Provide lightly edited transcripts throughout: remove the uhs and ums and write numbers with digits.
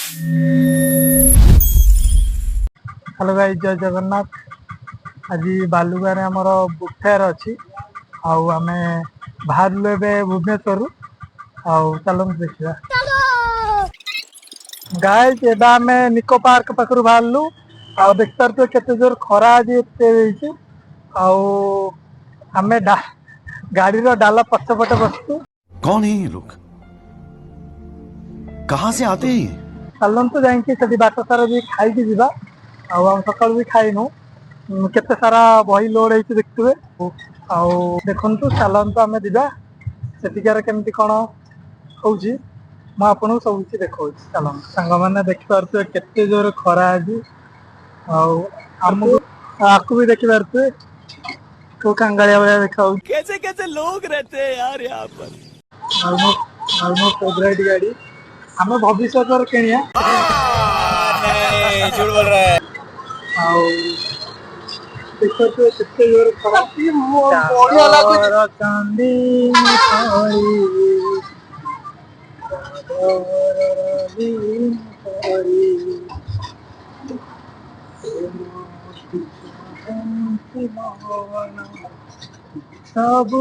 Hello भाई, जय जगन्नाथ। आज बालुगाँ आमर बुक फेयर अच्छी आम बाहर भुवनेश्वर चलते देखा गाइज एबा आम निको पार्क पाखु बाहरलु देख पारे केते जोर खरा आज आम गाड़ी डाला पछपटे बसु। कौन है ये लोग? कहाँ से आते हैं? चलतु जाकि बाट सारा भी खाई जा सका भी खाईनु केते सारा बही लोड होती देखते देखु चलतु आम जा सेठिकार केमती कौन हूँ मुझे सब किसी देखा चल सांग मैंने देखिपे केते जोर खरा आज आमको आपको भी देखिपे को कांगालिया भाया देखा कैसे कैसे लोग रहते हैं यार यहाँ पर। मो फेवरेट गाड़ी आम भविष्य किनिया झूठ बोल रहा है। केते जोर खरा चांदी सबू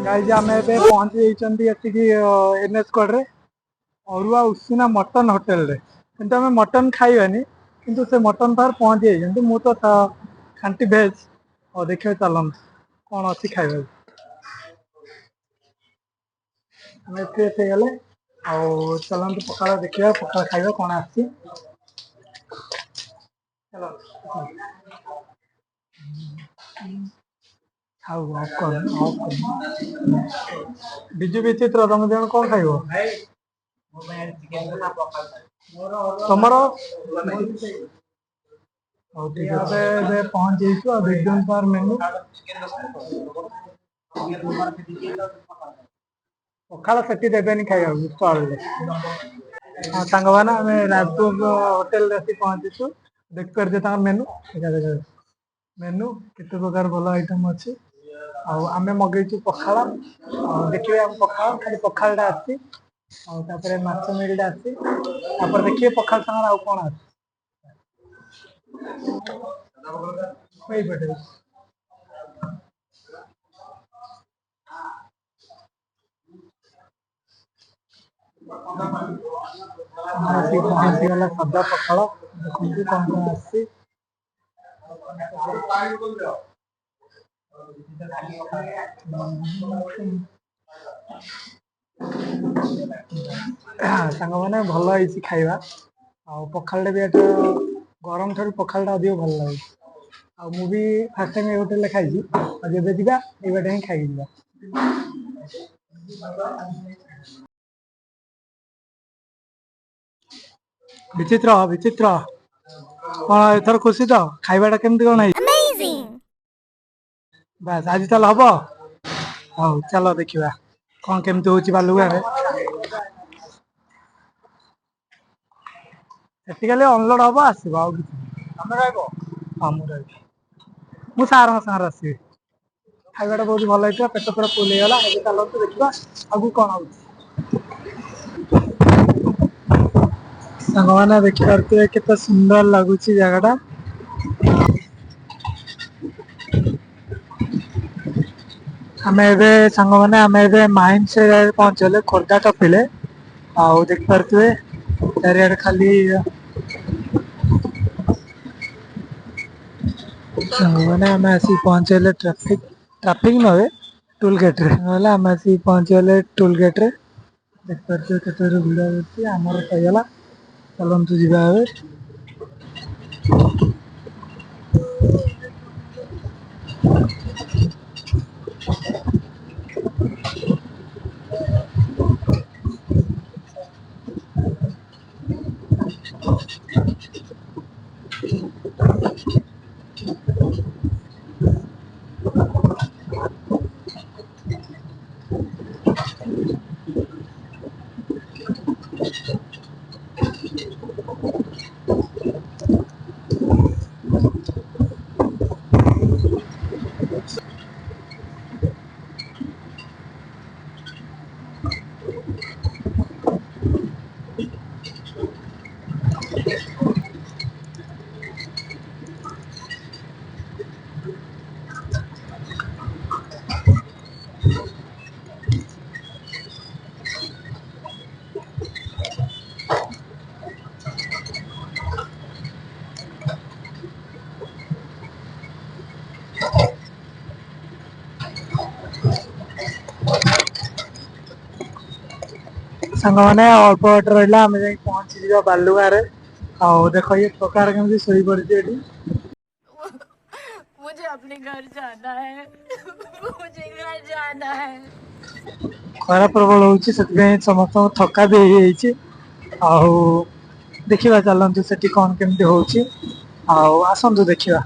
गाइज आम ए पहुंची जाइए एनएच कोड अरुआ उषुना मटन होटेल रे किंतु आम मटन खाइबानी किंतु से मटन पार पहुंची जाइए मु तो खांटी भेज और देखिए चलन कौन अच्छी खाइबा आम फ्रेश हो गले चलते पखाड़ देखिए पखाड़ खाइबा कौन आसी बिजु विचित्र तुम जन कौन खाइब तुम पहुंच जाइए विज्ञान पार मेनू पखाड़ से देवे खाइबा स्टल सांग मैंने आम राजपुर होटेल पहुंचीचु देख पारे मेनू मेनू केते प्रकार भल आइटम अच्छी आम मगेचु पखाड़ देखिए आम पखाड़ खाली पखाड़ा आसी माछ मिलटा आसी देखिए पखाड़ सागर आउ कौन आसी पहुंचीगला सदा पखाड़ देखते कौन कौन आसी सांग मैंने भल है खाइबा पखाड़ भी गरम ठार पखाड़ा अधिक भल लगे मु भी फास्ट टाइम ये होटेल खाई जब जा ये बाटे ही खाई जा विचित्र विचित्र कौन एथर खुशी तो खाइबाटा केमती कौन है बस आज चल हम हाउ चलो देखा कौन केमती हूँ बालुगाँ सेटिकली अनलोड हम आसब आउ हाँ मुझे सार सागर आसबि खाइबाटा बहुत भल है पेट पूरा फुल होगा चलते देखा आगे कौन हो मैंने देखिए केते सुंदर लगुच जगटा आम सांग मैंने आम माइन से पहुंचले खोर्धा टपिले देख पारे चारिड़े खाली मैंने आम आसी पहुंचले ट्राफिक ट्राफिक नए टोल गेट रे आम आसी पहुंचले टोल गेट रे देख पारे केते भिड़ होती आमर सहीगला चलतु जा ସାଙ୍ଗମାନେ ଅଳ୍ପ ବାଟ ରହିଲା ଆମେ ଯାଇ ପହଞ୍ଚିଯିବା ବାଲୁଗାଁରେ। ଆଉ ଦେଖ ଇଏ ପ୍ରକାର କେମିତି ଶୋଇପଡ଼ିଛି ଏଠି। मुझे अपने घर जाना है मुझे घर जाना है। ଖରା ପ୍ରବଳ ହଉଛି ସେଥିପାଇଁ ସମସ୍ତଙ୍କୁ ଥକା ବି ହେଇଯାଇଛି। ଆଉ ଦେଖିବା ଚାଲନ୍ତୁ ସେଠି କଣ କେମିତି ହଉଛି। ଆଉ ଆସନ୍ତୁ ଦେଖିବା।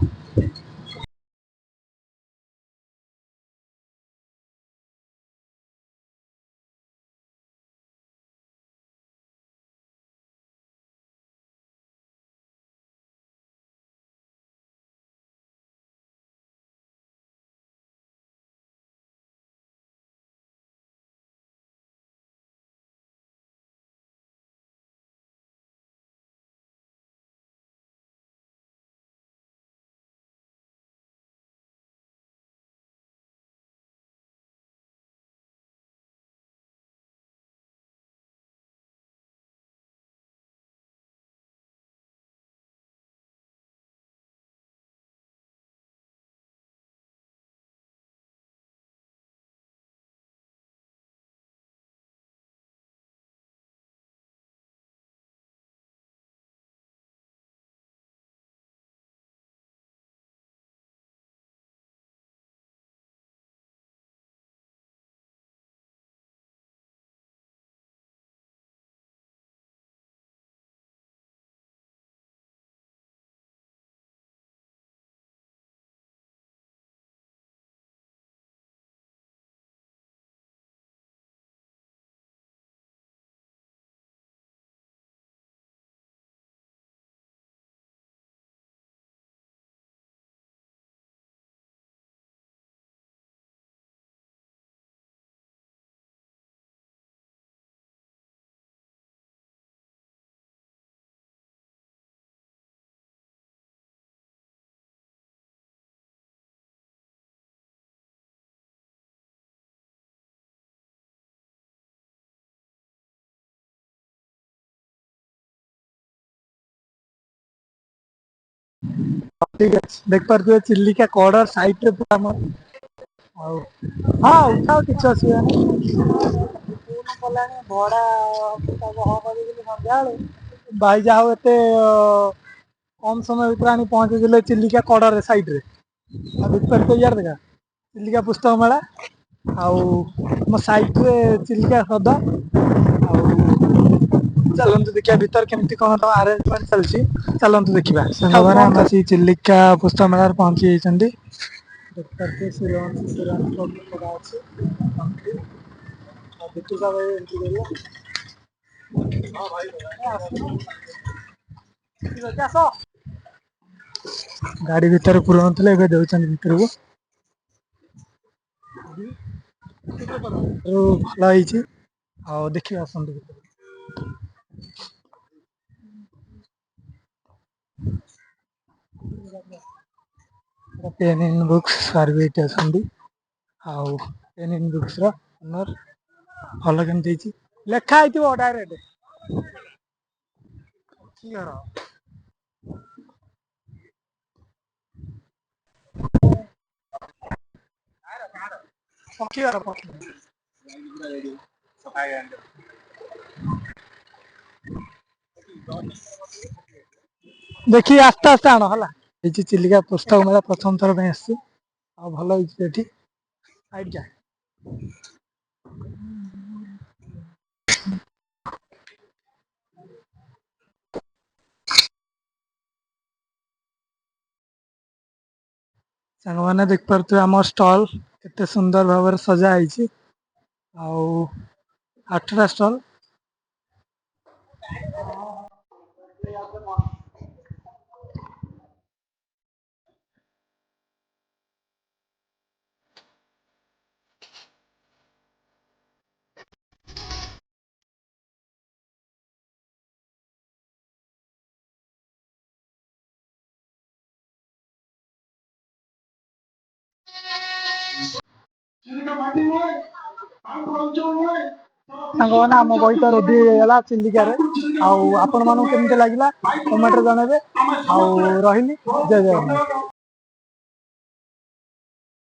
ଠିକ ଅଛି ଦେଖିପାରୁଥିବେ ଚିଲିକା କଡ ସାଇଟରେ ପୁରା ଆମର। ଆଉ ହଁ ଉଠାଅ କିଛି ଅସୁବିଧା ନାହିଁ। କଲାଣି ଭଡା ତାକୁ ହଁ କରିଦେଲି ସନ୍ଧ୍ୟାବେଳୁ। ଭାଇ ଯାହା ହଉ ଏତେ କମ ସମୟ ଭିତରେ ଆଣି ପହଞ୍ଚେଇଦେଲେ ଚିଲିକା କଡରେ ସାଇଡରେ। ଆଉ ଦେଖିପାରୁଥିବେ ଇଆଡେ ଦେଖ ଚିଲିକା ପୁସ୍ତକ ମେଳା। ଆଉ ମୋ ସାଇଟରେ ଚିଲିକା ହ୍ରଦ। ଆଉ ଚାଲନ୍ତୁ ଦେଖିବା ଭିତରେ କେମିତି କଣ ତମ ଆରେଞ୍ଜମେଣ୍ଟ ଚାଲିଛି ଚାଲନ୍ତୁ ଦେଖିବା। ସାଙ୍ଗମାନେ ଆମେ ଆସି ଚିଲିକା ପୁସ୍ତକ ମେଳାରେ ପହଞ୍ଚି ଯାଇଛନ୍ତି। ଦେଖିପାରୁଥିବେ ଆସ। ଗାଡି ଭିତରେ ପୁରଉନଥିଲେ ଏବେ ଦଉଛନ୍ତି ଭିତରକୁ। ଭଲ ହେଇଛି ଆଉ ଦେଖିବା ଆସନ୍ତୁ। ପେନ୍ ବୁକ୍ସ ସାର୍ ବି ଏଇଠି ଅଛନ୍ତି। ଆଉ ପେନ୍ ବୁକ୍ସ ର ଅନର। ଭଲ କେମିତି ହେଇଛି ଲେଖା ହେଇଥିବ ଡାଇରେକ୍ଟ। କ୍ଲିୟର। ପକ୍ଷୀଘର ଦେଖିକି ଆସ୍ତେ ଆସ୍ତେ ଆଣ ହେଲା। ହେଇଛି ଚିଲିକା ପୁସ୍ତକ ମେଳା ପ୍ରଥମ ଥର ପାଇଁ ଆସିଛି ଆଉ ଭଲ ହେଇଛି ସେଠି। ଆଜ୍ଞା। ସାଙ୍ଗମାନେ ଦେଖିପାରୁଥିବେ ଆମ ଷ୍ଟଲ କେତେ ସୁନ୍ଦର ଭାବରେ ସଜା ହେଇଛି। ଆଉ 8ଟା ଷ୍ଟଲ। ସାଙ୍ଗମାନେ ଆମ ବହି ତ ରେଡି ହେଇଗଲା ଚିଲିକାରେ। ଆଉ ଆପଣ ମାନଙ୍କୁ କେମିତି ଲାଗିଲା କମେଣ୍ଟରେ ଜଣେଇବେ। ଆଉ ରହିଲି, ଜୟ ଜଗନ୍ନାଥ।